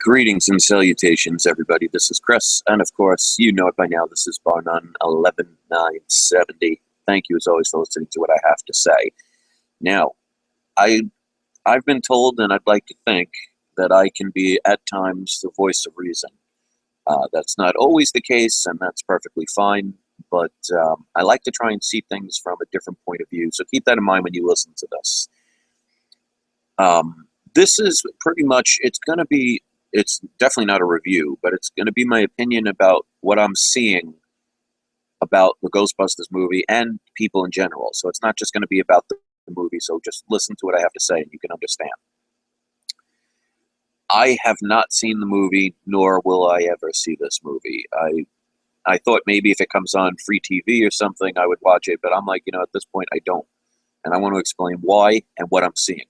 Greetings and salutations, everybody. This is Chris, and of course, you know it by now. This is Barnum 11970. Thank you, as always, for listening to what I have to say. Now, I've been told, and I'd like to think that I can be at times the voice of reason. That's not always the case, and that's perfectly fine. But I like to try and see things from a different point of view. So keep that in mind when you listen to this. This is pretty much, it's definitely not a review, but it's going to be my opinion about what I'm seeing about the Ghostbusters movie and people in general. So it's not just going to be about the movie, so just listen to what I have to say and you can understand. I have not seen the movie, nor will I ever see this movie. I thought maybe if it comes on free TV or something, I would watch it, but I'm like, at this point, I don't. And I want to explain why and what I'm seeing.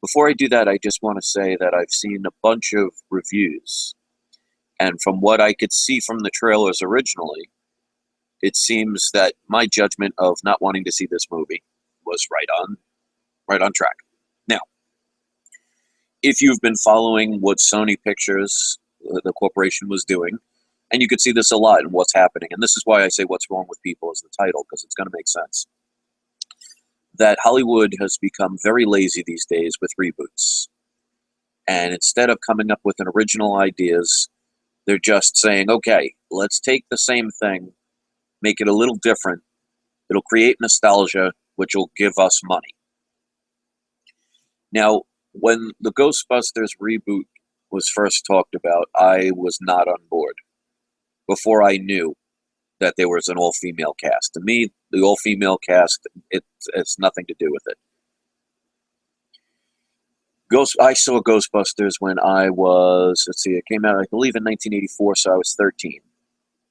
Before I do that, I just want to say that I've seen a bunch of reviews, and from what I could see from the trailers originally, it seems that my judgment of not wanting to see this movie was right on track. Now, if you've been following what Sony Pictures, the corporation, was doing, and you could see this a lot in what's happening, and this is why I say What's Wrong with People as the title, because it's going to make sense, that Hollywood has become very lazy these days with reboots. And instead of coming up with an original ideas, they're just saying, okay, let's take the same thing, make it a little different. It'll create nostalgia, which will give us money. Now, when the Ghostbusters reboot was first talked about, I was not on board before I knew that there was an all-female cast. To me, the all-female cast, it's nothing to do with it. I saw Ghostbusters when I was, it came out, I believe, in 1984, so I was 13.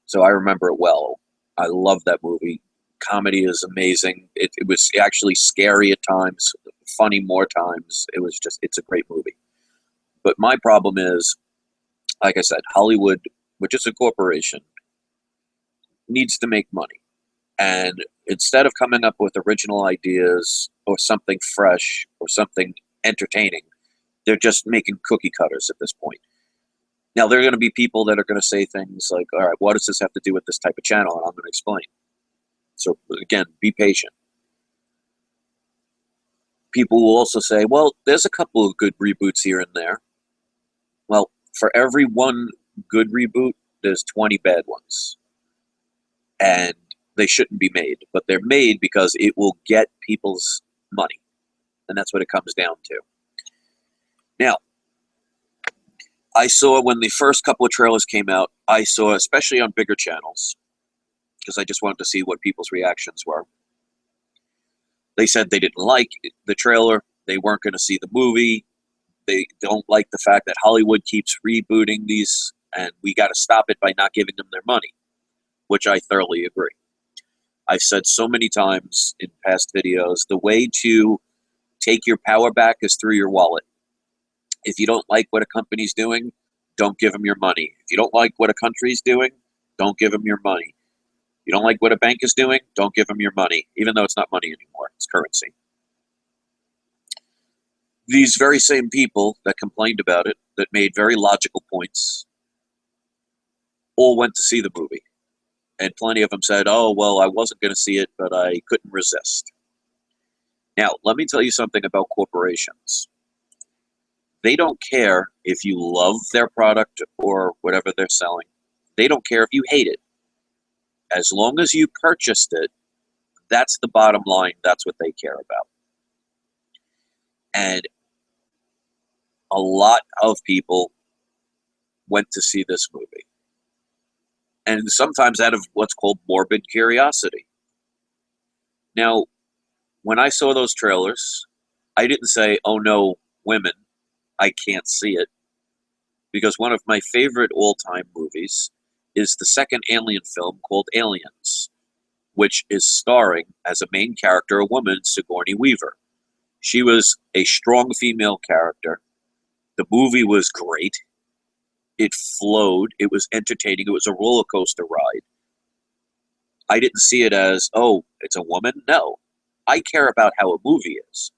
So I remember it well. I love that movie. Comedy is amazing. It was actually scary at times, funny more times. It's a great movie. But my problem is, like I said, Hollywood, which is a corporation, needs to make money. And instead of coming up with original ideas or something fresh or something entertaining, they're just making cookie cutters at this point. Now, there are going to be people that are going to say things like, all right, what does this have to do with this type of channel? And I'm going to explain. So again, be patient. People will also say, well, there's a couple of good reboots here and there. Well, for every one good reboot, there's 20 bad ones. And they shouldn't be made, but they're made because it will get people's money. And that's what it comes down to. Now, I saw when the first couple of trailers came out, I saw, especially on bigger channels, because I just wanted to see what people's reactions were. They said they didn't like the trailer. They weren't going to see the movie. They don't like the fact that Hollywood keeps rebooting these, and we got to stop it by not giving them their money, which I thoroughly agree. I've said so many times in past videos, the way to take your power back is through your wallet. If you don't like what a company's doing, don't give them your money. If you don't like what a country's doing, don't give them your money. If you don't like what a bank is doing, don't give them your money, even though it's not money anymore, it's currency. These very same people that complained about it, that made very logical points, all went to see the movie. And plenty of them said, oh, well, I wasn't going to see it, but I couldn't resist. Now, let me tell you something about corporations. They don't care if you love their product or whatever they're selling. They don't care if you hate it. As long as you purchased it, that's the bottom line. That's what they care about. And a lot of people went to see this movie. And sometimes out of what's called morbid curiosity. Now, when I saw those trailers, I didn't say, oh no, women, I can't see it. Because one of my favorite all-time movies is the second Alien film called Aliens, which is starring as a main character, a woman, Sigourney Weaver. She was a strong female character. The movie was great. It flowed. It was entertaining. It was a roller coaster ride. I didn't see it as, oh, it's a woman. No. I care about how a movie is.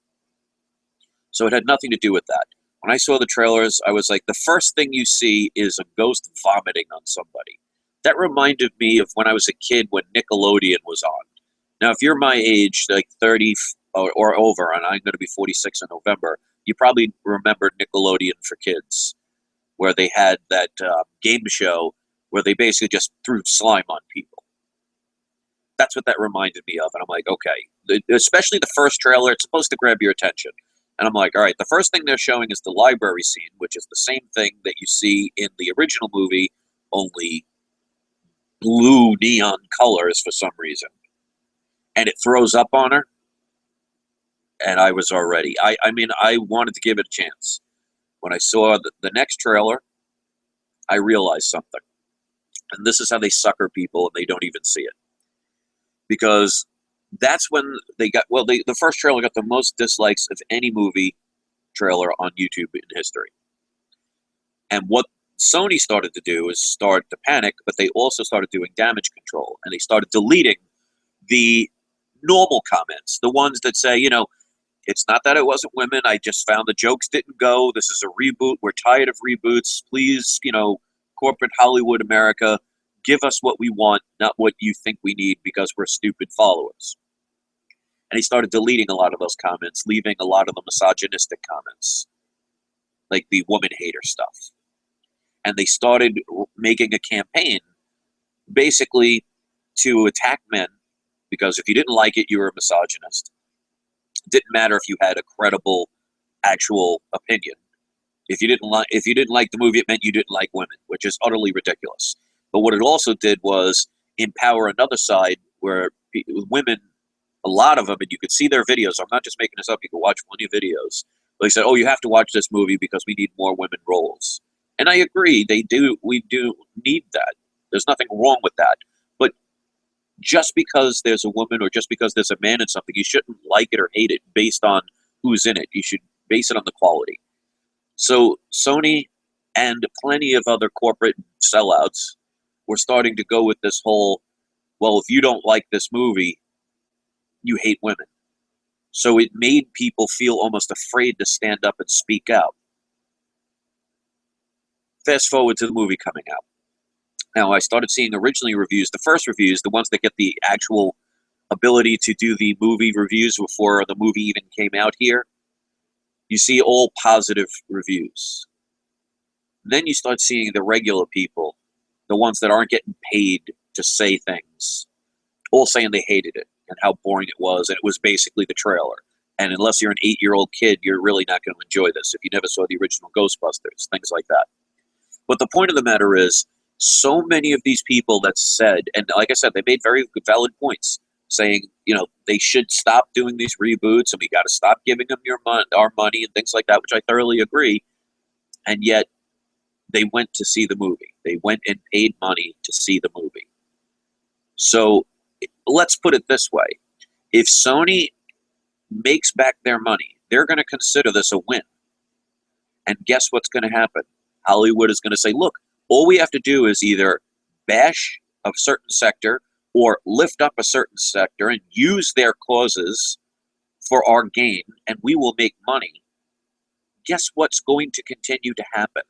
So it had nothing to do with that. When I saw the trailers, I was like, the first thing you see is a ghost vomiting on somebody. That reminded me of when I was a kid when Nickelodeon was on. Now, if you're my age, like 30 or over, and I'm going to be 46 in November, you probably remember Nickelodeon for Kids, where they had that game show where they basically just threw slime on people. That's what that reminded me of. And I'm like, okay, especially the first trailer, it's supposed to grab your attention. And I'm like, all right, the first thing they're showing is the library scene, which is the same thing that you see in the original movie, only blue neon colors for some reason. And it throws up on her. And I was already, I mean, I wanted to give it a chance. When I saw the next trailer, I realized something. And this is how they sucker people and they don't even see it. Because that's when they got, well, the first trailer got the most dislikes of any movie trailer on YouTube in history. And what Sony started to do is start to panic, but they also started doing damage control. And they started deleting the normal comments, the ones that say, you know, it's not that it wasn't women. I just found the jokes didn't go. This is a reboot. We're tired of reboots. Please, you know, corporate Hollywood America, give us what we want, not what you think we need because we're stupid followers. And he started deleting a lot of those comments, leaving a lot of the misogynistic comments, like the woman hater stuff. And they started making a campaign basically to attack men because if you didn't like it, you were a misogynist. It didn't matter if you had a credible, actual opinion. If you didn't like the movie, it meant you didn't like women, which is utterly ridiculous. But what it also did was empower another side where women, a lot of them, and you could see their videos. I'm not just making this up. You can watch plenty of videos. They said, "Oh, you have to watch this movie because we need more women roles." And I agree. They do. We do need that. There's nothing wrong with that. But just because there's a woman or just because there's a man in something, you shouldn't like it or hate it based on who's in it. You should base it on the quality. So Sony and plenty of other corporate sellouts were starting to go with this whole, well, if you don't like this movie, you hate women. So it made people feel almost afraid to stand up and speak out. Fast forward to the movie coming out. Now, I started seeing originally reviews, the first reviews, the ones that get the actual ability to do the movie reviews before the movie even came out here. You see all positive reviews. Then you start seeing the regular people, the ones that aren't getting paid to say things, all saying they hated it and how boring it was, and it was basically the trailer. And unless you're an 8-year-old kid, you're really not going to enjoy this if you never saw the original Ghostbusters, things like that. But the point of the matter is, so many of these people that said, and like I said, they made very good, valid points, saying, you know, they should stop doing these reboots and we got to stop giving them our money and things like that, which I thoroughly agree. And yet, they went to see the movie. They went and paid money to see the movie. So let's put it this way. If Sony makes back their money, they're going to consider this a win. And guess what's going to happen? Hollywood is going to say, look, all we have to do is either bash a certain sector or lift up a certain sector and use their causes for our gain, and we will make money. Guess what's going to continue to happen?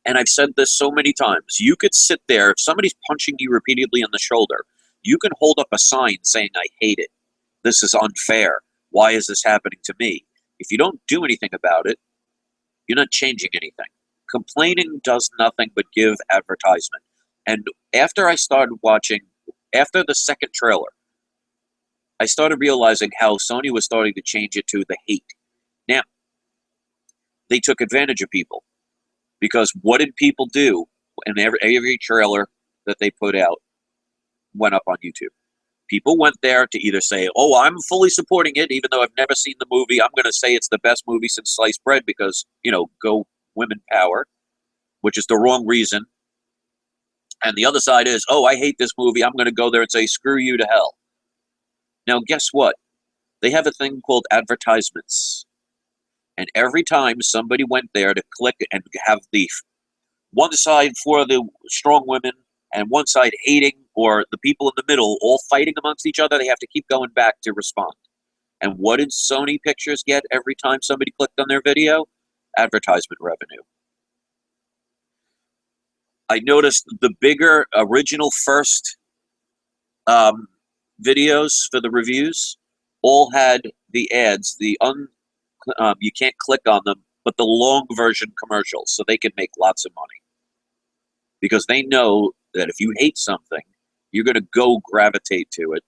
And I've said this so many times. You could sit there, if somebody's punching you repeatedly on the shoulder, you can hold up a sign saying, I hate it. This is unfair. Why is this happening to me? If you don't do anything about it, you're not changing anything. Complaining does nothing but give advertisement. And after I started watching, after the second trailer, I started realizing how Sony was starting to change it to the hate. Now, they took advantage of people. Because what did people do? And every trailer that they put out went up on YouTube. People went there to either say, oh, I'm fully supporting it, even though I've never seen the movie. I'm going to say it's the best movie since sliced bread because, you know, go women power, which is the wrong reason. And the other side is, oh, I hate this movie. I'm going to go there and say, screw you to hell. Now, guess what? They have a thing called advertisements. And every time somebody went there to click and have the one side for the strong women and one side hating, or the people in the middle all fighting amongst each other, they have to keep going back to respond. And what did Sony Pictures get every time somebody clicked on their video? Advertisement revenue. I noticed the bigger original first videos for the reviews all had the ads, you can't click on them, but the long version commercials, so they can make lots of money. Because they know that if you hate something, you're going to go gravitate to it.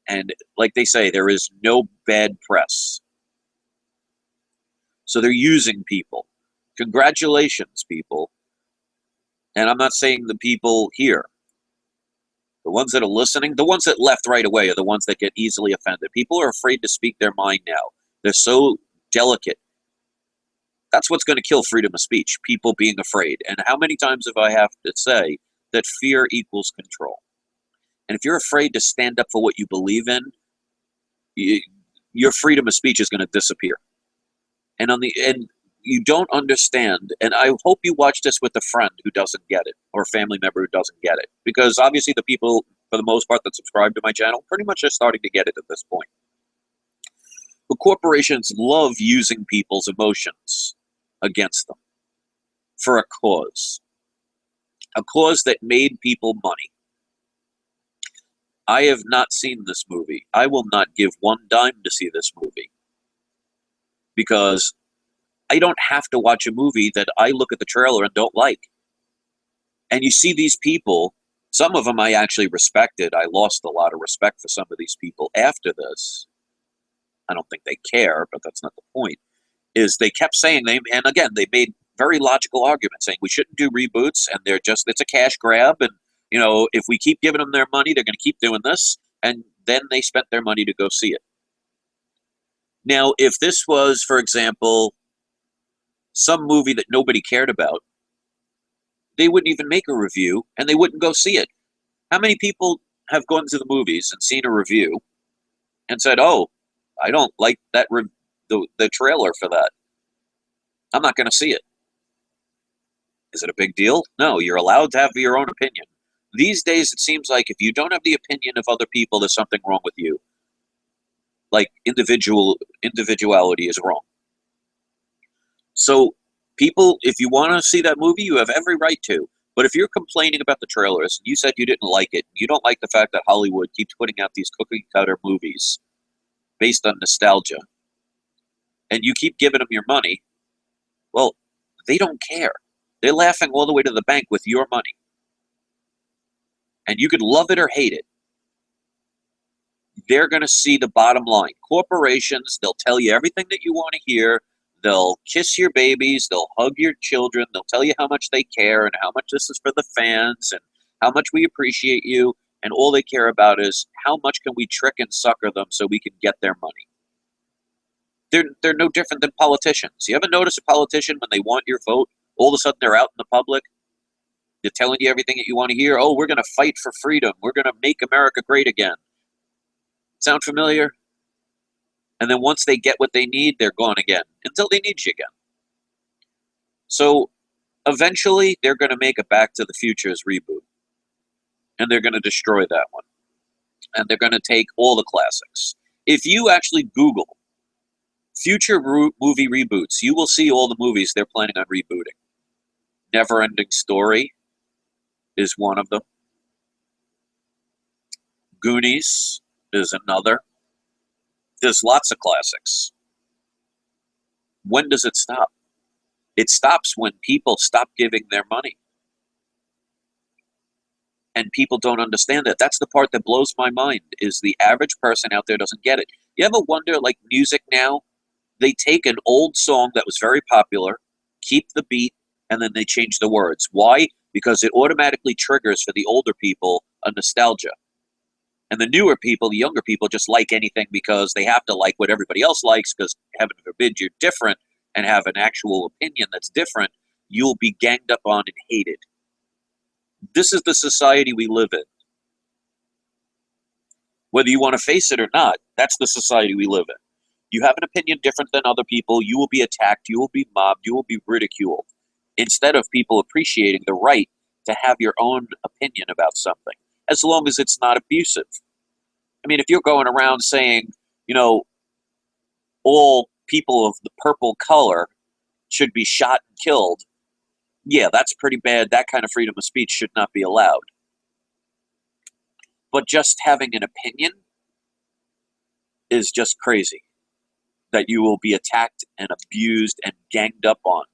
And like they say, there is no bad press. So they're using people. Congratulations, people. And I'm not saying the people here. The ones that are listening, the ones that left right away are the ones that get easily offended. People are afraid to speak their mind now. They're so delicate. That's what's going to kill freedom of speech, people being afraid. And how many times have I have to say that fear equals control? And if you're afraid to stand up for what you believe in, your freedom of speech is going to disappear. And you don't understand, and I hope you watch this with a friend who doesn't get it, or a family member who doesn't get it. Because obviously the people, for the most part, that subscribe to my channel pretty much are starting to get it at this point. But corporations love using people's emotions against them for a cause that made people money. I have not seen this movie. I will not give one dime to see this movie, because I don't have to watch a movie that I look at the trailer and don't like. And you see these people, some of them I actually respected. I lost a lot of respect for some of these people after this. I don't think they care, but that's not the point. Is they kept saying, and again, they made very logical arguments saying we shouldn't do reboots, and it's a cash grab, and if we keep giving them their money, they're going to keep doing this, and then they spent their money to go see it. Now, if this was, for example, some movie that nobody cared about, they wouldn't even make a review, and they wouldn't go see it. How many people have gone to the movies and seen a review and said, "Oh, I don't like that the trailer for that. I'm not going to see it." Is it a big deal? No, you're allowed to have your own opinion. These days, it seems like if you don't have the opinion of other people, there's something wrong with you. Like individuality is wrong. So people, if you want to see that movie, you have every right to. But if you're complaining about the trailers, and you said you didn't like it, you don't like the fact that Hollywood keeps putting out these cookie-cutter movies based on nostalgia, and you keep giving them your money, well, they don't care. They're laughing all the way to the bank with your money. And you could love it or hate it. They're going to see the bottom line. Corporations, they'll tell you everything that you want to hear. They'll kiss your babies. They'll hug your children. They'll tell you how much they care and how much this is for the fans and how much we appreciate you. And all they care about is how much can we trick and sucker them so we can get their money. They're no different than politicians. You ever notice a politician, when they want your vote, all of a sudden they're out in the public? They're telling you everything that you want to hear. Oh, we're going to fight for freedom. We're going to make America great again. Sound familiar? And then once they get what they need, they're gone again, until they need you again. So eventually, they're going to make a Back to the Future's reboot. And they're going to destroy that one. And they're going to take all the classics. If you actually Google future movie reboots, you will see all the movies they're planning on rebooting. Never-Ending Story is one of them. Goonies is another. There's lots of classics. When does it stop? It stops when people stop giving their money. And people don't understand that. That's the part that blows my mind, is the average person out there doesn't get it. You ever wonder, like music now, they take an old song that was very popular, keep the beat, and then they change the words. Why? Because it automatically triggers for the older people a nostalgia. And the newer people, the younger people, just like anything because they have to like what everybody else likes, because heaven forbid you're different and have an actual opinion that's different, you'll be ganged up on and hated. This is the society we live in. Whether you want to face it or not, that's the society we live in. You have an opinion different than other people, you will be attacked, you will be mobbed, you will be ridiculed, instead of people appreciating the right to have your own opinion about something, as long as it's not abusive. I mean, if you're going around saying, all people of the purple color should be shot and killed, yeah, that's pretty bad. That kind of freedom of speech should not be allowed. But just having an opinion is just crazy, that you will be attacked and abused and ganged up on.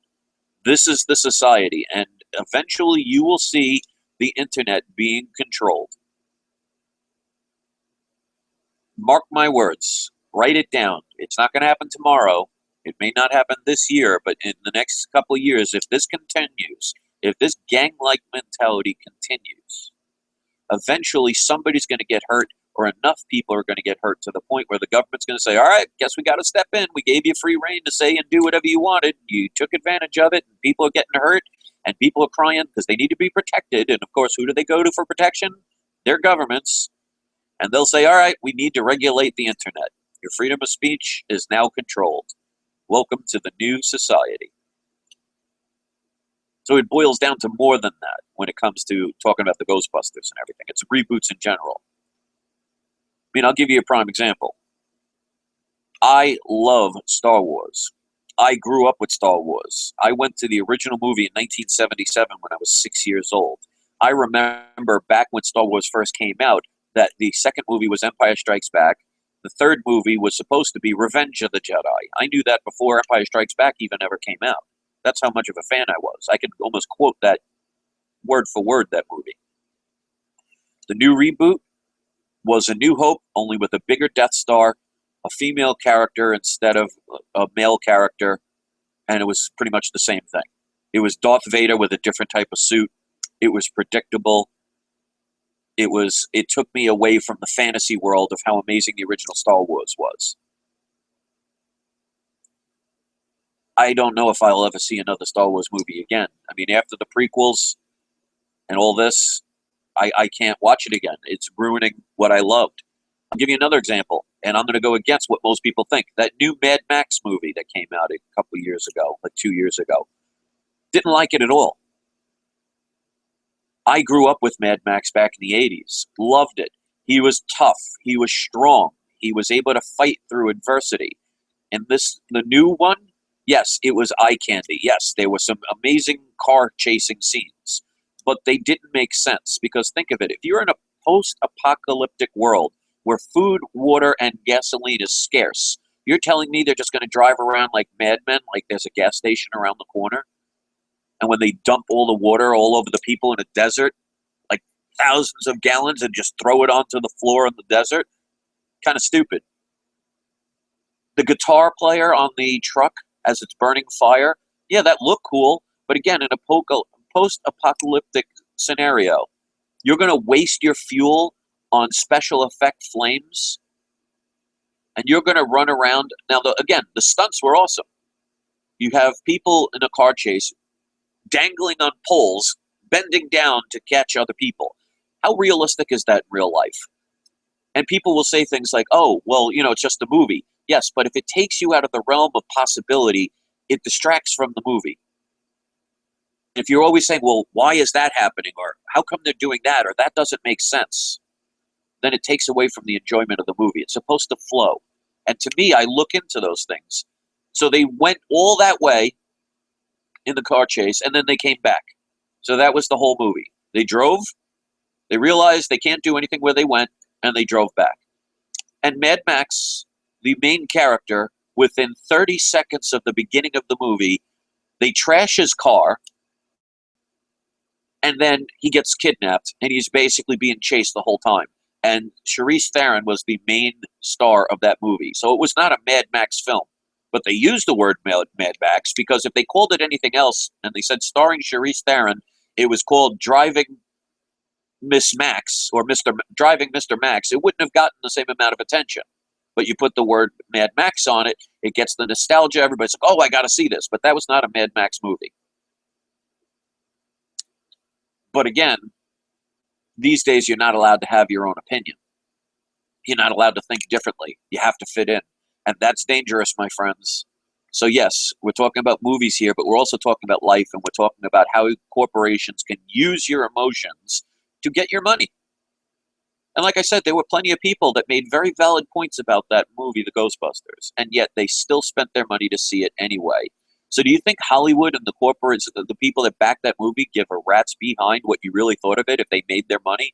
This is the society, and eventually you will see the internet being controlled. Mark my words. Write it down. It's not going to happen tomorrow. It may not happen this year, but in the next couple of years, if this continues, if this gang-like mentality continues, eventually somebody's going to get hurt, or enough people are going to get hurt to the point where the government's going to say, all right, guess we got to step in. We gave you free reign to say and do whatever you wanted. You took advantage of it, and people are getting hurt, and people are crying because they need to be protected. And, of course, who do they go to for protection? Their governments. And they'll say, all right, we need to regulate the internet. Your freedom of speech is now controlled. Welcome to the new society. So it boils down to more than that when it comes to talking about the Ghostbusters and everything. It's reboots in general. I mean, I'll give you a prime example. I love Star Wars. I grew up with Star Wars. I went to the original movie in 1977 when I was 6 years old. I remember back when Star Wars first came out that the second movie was Empire Strikes Back. The third movie was supposed to be Revenge of the Jedi. I knew that before Empire Strikes Back even ever came out. That's how much of a fan I was. I could almost quote that word for word, that movie. The new reboot was A New Hope, only with a bigger Death Star, a female character instead of a male character, and it was pretty much the same thing. It was Darth Vader with a different type of suit. It was predictable. It took me away from the fantasy world of how amazing the original Star Wars was. I don't know if I'll ever see another Star Wars movie again. I mean, after the prequels and all this, I can't watch it again. It's ruining what I loved. I'll give you another example, and I'm going to go against what most people think. That new Mad Max movie that came out a couple of years ago, like 2 years ago, didn't like it at all. I grew up with Mad Max back in the 80s. Loved it. He was tough. He was strong. He was able to fight through adversity. And the new one, yes, it was eye candy. Yes, there were some amazing car chasing scenes. But they didn't make sense, because think of it. If you're in a post-apocalyptic world where food, water, and gasoline is scarce, you're telling me they're just going to drive around like madmen, like there's a gas station around the corner? And when they dump all the water all over the people in a desert, like thousands of gallons, and just throw it onto the floor in the desert, kind of stupid. The guitar player on the truck as it's burning fire, yeah, that looked cool. But again, in a post-apocalyptic scenario, you're going to waste your fuel on special effect flames, and you're going to run around. Now, again, the stunts were awesome. You have people in a car chase dangling on poles, bending down to catch other people. How realistic is that in real life? And people will say things like, oh, well, it's just a movie. Yes, but if it takes you out of the realm of possibility, it distracts from the movie. If you're always saying, well, why is that happening? Or how come they're doing that? Or that doesn't make sense, then it takes away from the enjoyment of the movie. It's supposed to flow. And to me, I look into those things. So they went all that way in the car chase, and then they came back. So that was the whole movie. They drove, they realized they can't do anything where they went, and they drove back. And Mad Max, the main character, within 30 seconds of the beginning of the movie, they trash his car, and then he gets kidnapped, and he's basically being chased the whole time. And Charlize Theron was the main star of that movie. So it was not a Mad Max film. But they used the word Mad Max because if they called it anything else and they said starring Charlize Theron, it was called Driving Miss Max or Driving Mr. Max, it wouldn't have gotten the same amount of attention. But you put the word Mad Max on it, it gets the nostalgia. Everybody's like, oh, I got to see this. But that was not a Mad Max movie. But again, these days you're not allowed to have your own opinion. You're not allowed to think differently. You have to fit in. And that's dangerous, my friends. So yes, we're talking about movies here, but we're also talking about life, and we're talking about how corporations can use your emotions to get your money. And like I said, there were plenty of people that made very valid points about that movie, The Ghostbusters, and yet they still spent their money to see it anyway. So do you think Hollywood and the corporates, the people that back that movie, give a rat's behind what you really thought of it if they made their money?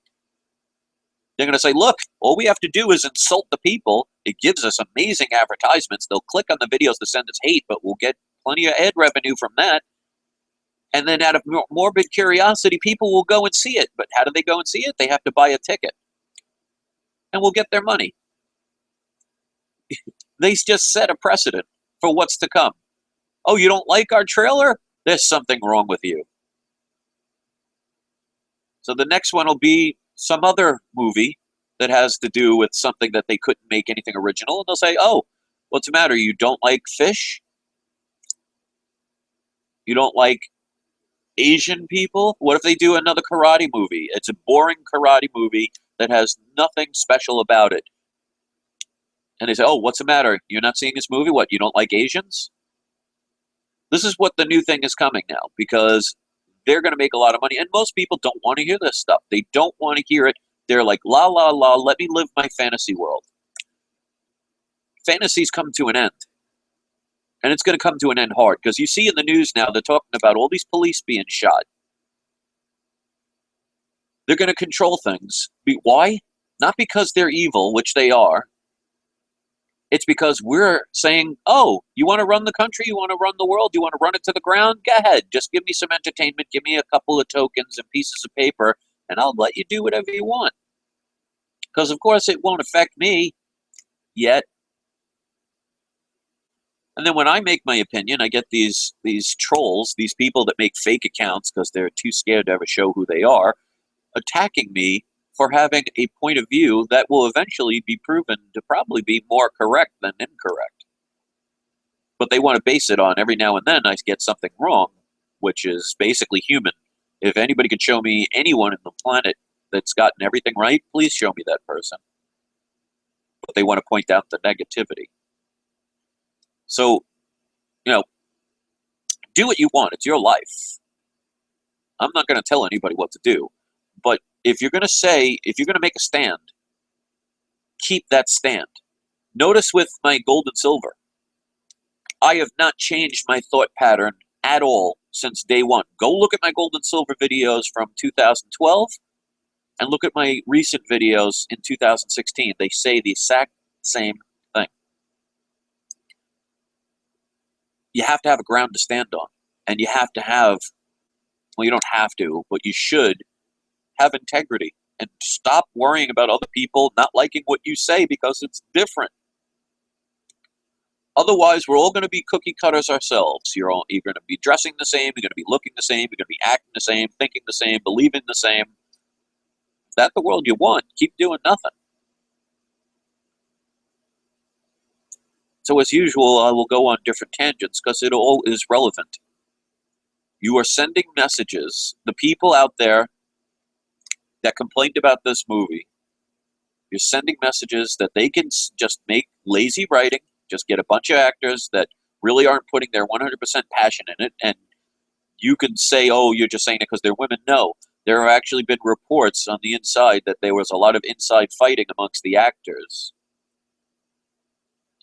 They're going to say, look, all we have to do is insult the people. It gives us amazing advertisements. They'll click on the videos to send us hate, but we'll get plenty of ad revenue from that. And then out of morbid curiosity, people will go and see it. But how do they go and see it? They have to buy a ticket. And we'll get their money. They just set a precedent for what's to come. Oh, you don't like our trailer? There's something wrong with you. So the next one will be some other movie that has to do with something that they couldn't make anything original. And they'll say, oh, what's the matter? You don't like fish? You don't like Asian people? What if they do another karate movie? It's a boring karate movie that has nothing special about it. And they say, oh, what's the matter? You're not seeing this movie? What, you don't like Asians? This is what the new thing is coming now, because they're going to make a lot of money. And most people don't want to hear this stuff. They don't want to hear it. They're like, la, la, la, let me live my fantasy world. Fantasies come to an end. And it's going to come to an end hard, because you see in the news now, they're talking about all these police being shot. They're going to control things. Why? Not because they're evil, which they are. It's because we're saying, oh, you want to run the country? You want to run the world? You want to run it to the ground? Go ahead. Just give me some entertainment. Give me a couple of tokens and pieces of paper, and I'll let you do whatever you want. Because, of course, it won't affect me yet. And then when I make my opinion, I get these trolls, these people that make fake accounts because they're too scared to ever show who they are, attacking me for having a point of view that will eventually be proven to probably be more correct than incorrect. But they want to base it on every now and then I get something wrong, which is basically human. If anybody could show me anyone in the planet that's gotten everything right, please show me that person. But they want to point out the negativity. So, do what you want. It's your life. I'm not going to tell anybody what to do. But if you're going to make a stand, keep that stand. Notice with my gold and silver, I have not changed my thought pattern at all since day one. Go look at my gold and silver videos from 2012 and look at my recent videos in 2016. They say the exact same thing. You have to have a ground to stand on. And you have to have, well, you don't have to, but you should have integrity. And stop worrying about other people not liking what you say because it's different. Otherwise, we're all going to be cookie cutters ourselves. You're going to be dressing the same, you're going to be looking the same, you're going to be acting the same, thinking the same, believing the same. If that's the world you want, keep doing nothing. So as usual, I will go on different tangents because it all is relevant. You are sending messages. The people out there that complained about this movie, you're sending messages that they can just make lazy writing, just get a bunch of actors that really aren't putting their 100% passion in it, and you can say, oh, you're just saying it because they're women. No, there have actually been reports on the inside that there was a lot of inside fighting amongst the actors,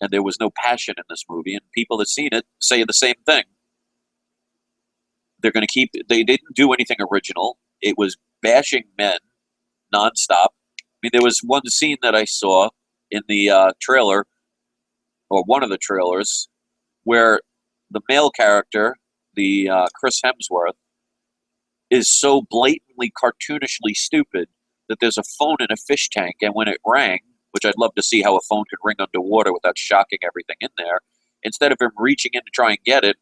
and there was no passion in this movie, and people that seen it say the same thing. They're going to keep, they didn't do anything original. It was bashing men nonstop. I mean, there was one scene that I saw in the trailer, or one of the trailers, where the male character, the Chris Hemsworth, is so blatantly cartoonishly stupid that there's a phone in a fish tank, and when it rang, which I'd love to see how a phone could ring underwater without shocking everything in there, instead of him reaching in to try and get it,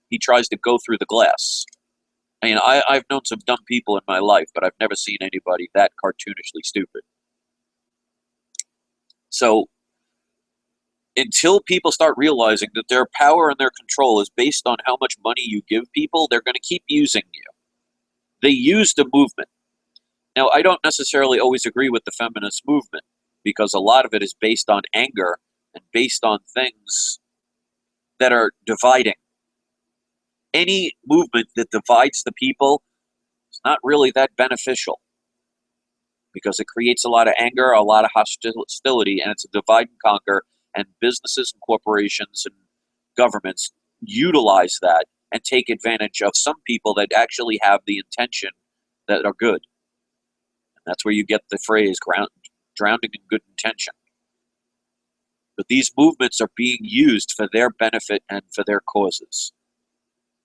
he tries to go through the glass. I mean, I've known some dumb people in my life, but I've never seen anybody that cartoonishly stupid. So, until people start realizing that their power and their control is based on how much money you give people, they're going to keep using you. They use the movement. Now, I don't necessarily always agree with the feminist movement, because a lot of it is based on anger and based on things that are dividing. Any movement that divides the people is not really that beneficial. because it creates a lot of anger, a lot of hostility, and it's a divide and conquer, and businesses and corporations and governments utilize that and take advantage of some people that actually have the intention that are good. And that's where you get the phrase drowning in good intention. But these movements are being used for their benefit and for their causes.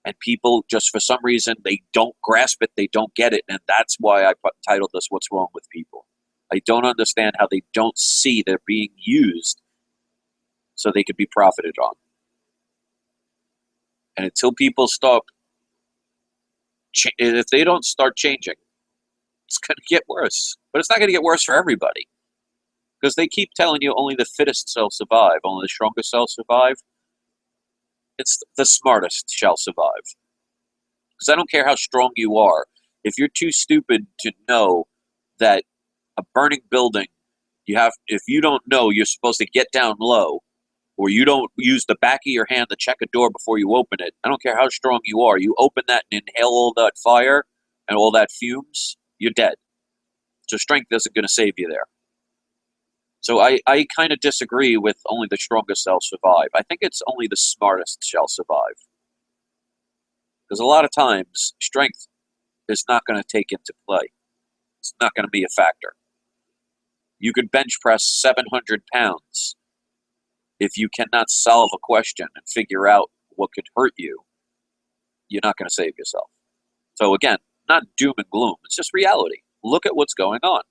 And people, just for some reason, they don't grasp it, they don't get it, and that's why I titled this, What's Wrong with People? I don't understand how they don't see they're being used so they could be profited on. And until people stop, if they don't start changing, it's going to get worse. But it's not going to get worse for everybody. Because they keep telling you only the fittest shall survive, only the strongest shall survive. It's the smartest shall survive. Because I don't care how strong you are. If you're too stupid to know that a burning building, if you don't know you're supposed to get down low, or you don't use the back of your hand to check a door before you open it, I don't care how strong you are, you open that and inhale all that fire and all that fumes, you're dead. So strength isn't going to save you there. So I kind of disagree with only the strongest shall survive. I think it's only the smartest shall survive. Because a lot of times, strength is not going to take into play. It's not going to be a factor. You could bench press 700 pounds. If you cannot solve a question and figure out what could hurt you, you're not going to save yourself. So again, not doom and gloom. It's just reality. Look at what's going on.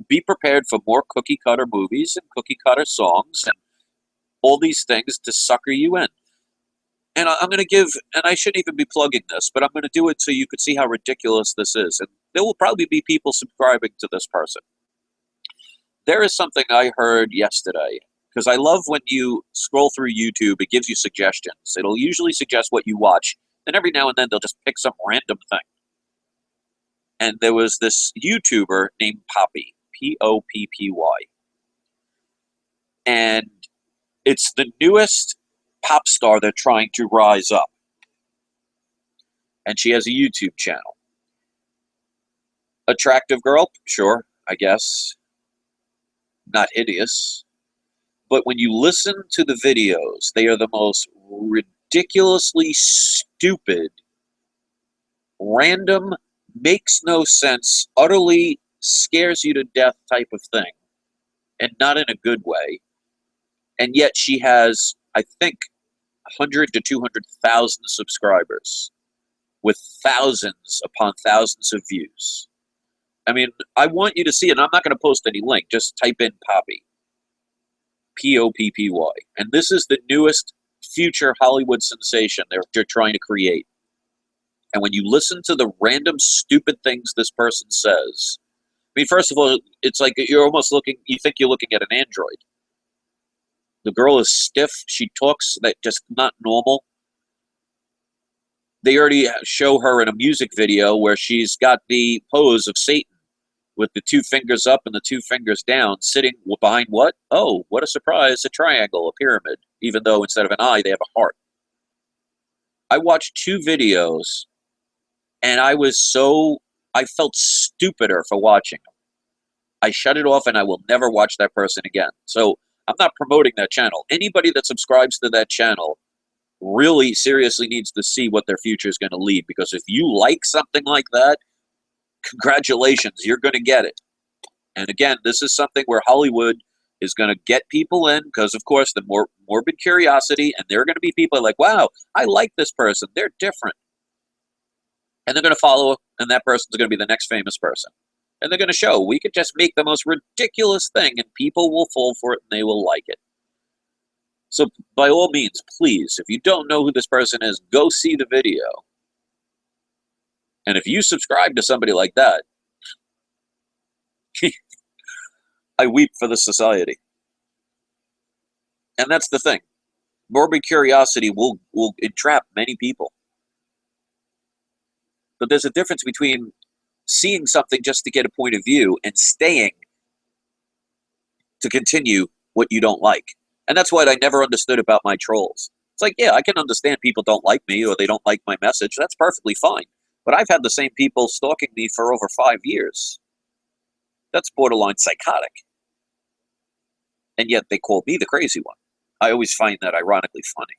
Be prepared for more cookie cutter movies and cookie cutter songs and all these things to sucker you in. And I'm going to give, and I shouldn't even be plugging this, but I'm going to do it so you could see how ridiculous this is. And there will probably be people subscribing to this person. There is something I heard yesterday, because I love when you scroll through YouTube, it gives you suggestions. It'll usually suggest what you watch, and every now and then they'll just pick some random thing. And there was this YouTuber named Poppy, Poppy. And it's the newest pop star they're trying to rise up. And she has a YouTube channel. Attractive girl? Sure, I guess. Not hideous. But when you listen to the videos, they are the most ridiculously stupid, random, makes no sense, utterly scares you to death type of thing. And not in a good way. And yet she has, I think, 100 to 200,000 subscribers with thousands upon thousands of views. I mean, I want you to see it. And I'm not going to post any link. Just type in Poppy. Poppy. And this is the newest future Hollywood sensation they're trying to create. And when you listen to the random stupid things this person says, I mean, first of all, it's like you're almost you think you're looking at an android. The girl is stiff. She talks that just not normal. They already show her in a music video where she's got the pose of Satan with the 2 fingers up and the 2 fingers down, sitting behind what? Oh, what a surprise, a triangle, a pyramid, even though instead of an eye, they have a heart. I watched 2 videos, and I felt stupider for watching them. I shut it off, and I will never watch that person again. So I'm not promoting that channel. Anybody that subscribes to that channel really seriously needs to see what their future is going to lead, because if you like something like that, congratulations, you're going to get it. And again, this is something where Hollywood is going to get people in because, of course, the morbid curiosity, and there are going to be people like, wow, I like this person. They're different. And they're going to follow, and that person's going to be the next famous person. And they're going to show we could just make the most ridiculous thing, and people will fall for it, and they will like it. So by all means, please, if you don't know who this person is, go see the video. And if you subscribe to somebody like that, I weep for the society. And that's the thing. Morbid curiosity will entrap many people. But there's a difference between seeing something just to get a point of view and staying to continue what you don't like. And that's what I never understood about my trolls. It's like, yeah, I can understand people don't like me or they don't like my message. That's perfectly fine. But I've had the same people stalking me for over 5 years. That's borderline psychotic. And yet they call me the crazy one. I always find that ironically funny.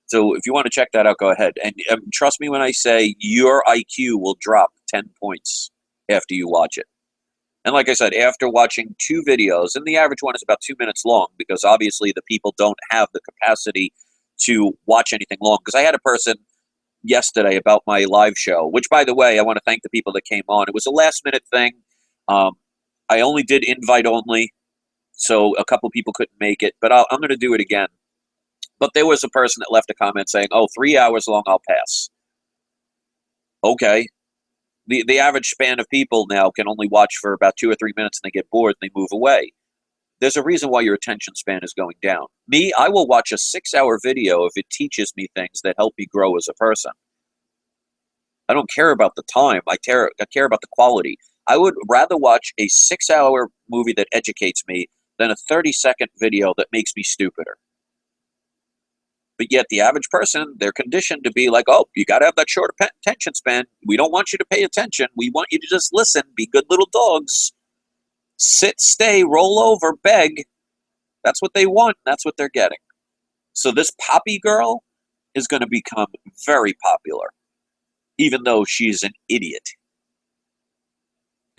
So if you want to check that out, go ahead. And trust me when I say your IQ will drop 10 points after you watch it. And like I said, after watching 2 videos, and the average one is about 2 minutes long, because obviously the people don't have the capacity to watch anything long. Because I had a person yesterday about my live show, which, by the way, I want to thank the people that came on. It was a last-minute thing. I only did invite only, so a couple people couldn't make it. But I'm going to do it again. But there was a person that left a comment saying, oh, 3 hours long, I'll pass. Okay. The average span of people now can only watch for about 2 or 3 minutes and they get bored and they move away. There's a reason why your attention span is going down. Me, I will watch a 6-hour video if it teaches me things that help me grow as a person. I don't care about the time. I care about the quality. I would rather watch a 6-hour movie that educates me than a 30-second video that makes me stupider. But yet the average person, they're conditioned to be like, oh, you got to have that short attention span. We don't want you to pay attention. We want you to just listen, be good little dogs. Sit, stay, roll over, beg. That's what they want. That's what they're getting. So this Poppy girl is going to become very popular, even though she's an idiot.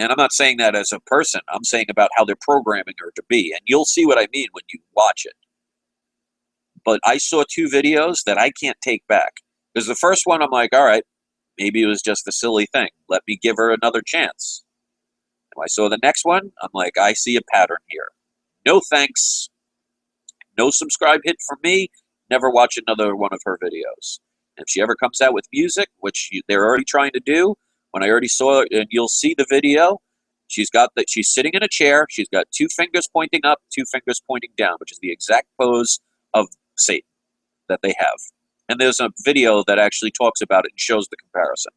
And I'm not saying that as a person. I'm saying about how they're programming her to be. And you'll see what I mean when you watch it. But I saw 2 videos that I can't take back. Because the first one, I'm like, all right, maybe it was just a silly thing. Let me give her another chance. When I saw the next one, I'm like, I see a pattern here. No thanks. No subscribe hit for me. Never watch another one of her videos. And if she ever comes out with music, which they're already trying to do, when I already saw it, and you'll see the video, she's sitting in a chair. She's got 2 fingers pointing up, 2 fingers pointing down, which is the exact pose of Satan that they have. And there's a video that actually talks about it and shows the comparison.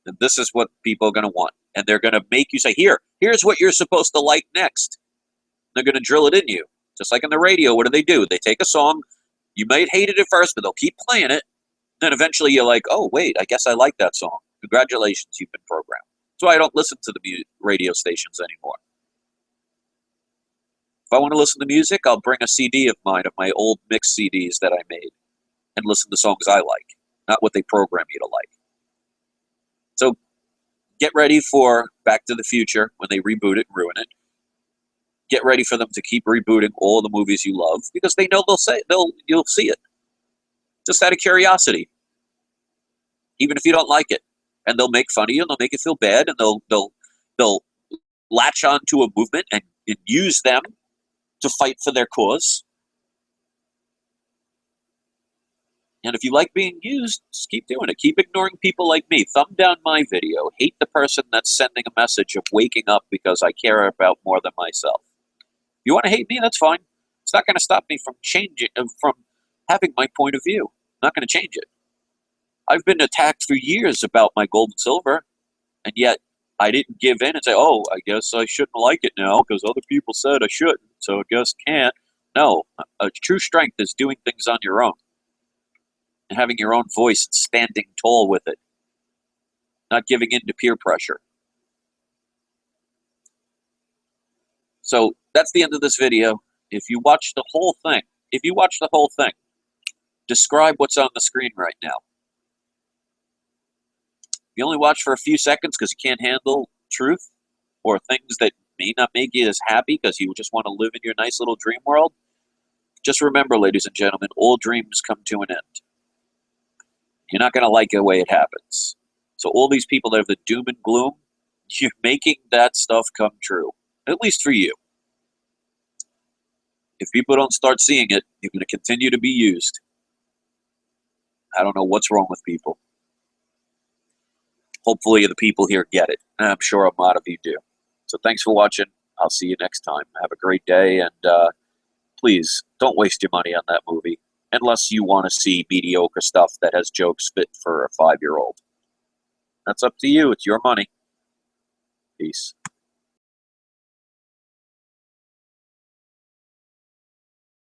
And this is what people are going to want. And they're going to make you say, here's what you're supposed to like next. They're going to drill it in you. Just like on the radio, what do? They take a song. You might hate it at first, but they'll keep playing it. Then eventually you're like, oh, wait, I guess I like that song. Congratulations, you've been programmed. That's why I don't listen to the radio stations anymore. If I want to listen to music, I'll bring a CD of mine, of my old mix CDs that I made, and listen to songs I like, not what they program you to like. So get ready for Back to the Future when they reboot it and ruin it. Get ready for them to keep rebooting all the movies you love, because they know you'll see it. Just out of curiosity. Even if you don't like it. And they'll make fun of you, and they'll make you feel bad, and they'll latch on to a movement and use them to fight for their cause. And if you like being used, just keep doing it. Keep ignoring people like me. Thumb down my video. Hate the person that's sending a message of waking up because I care about more than myself. If you want to hate me, that's fine. It's not going to stop me from changing, from having my point of view. I'm not going to change it. I've been attacked for years about my gold and silver, and yet I didn't give in and say, oh, I guess I shouldn't like it now because other people said I shouldn't, so I guess can't. No, a true strength is doing things on your own and having your own voice and standing tall with it, not giving in to peer pressure. So that's the end of this video. If you watch the whole thing, describe what's on the screen right now. You only watch for a few seconds because you can't handle truth or things that may not make you as happy because you just want to live in your nice little dream world. Just remember, ladies and gentlemen, all dreams come to an end. You're not going to like the way it happens. So all these people that have the doom and gloom, you're making that stuff come true, at least for you. If people don't start seeing it, you're going to continue to be used. I don't know what's wrong with people. Hopefully the people here get it. And I'm sure a lot of you do. So thanks for watching. I'll see you next time. Have a great day. And please, don't waste your money on that movie. Unless you want to see mediocre stuff that has jokes fit for a 5-year-old. That's up to you. It's your money. Peace.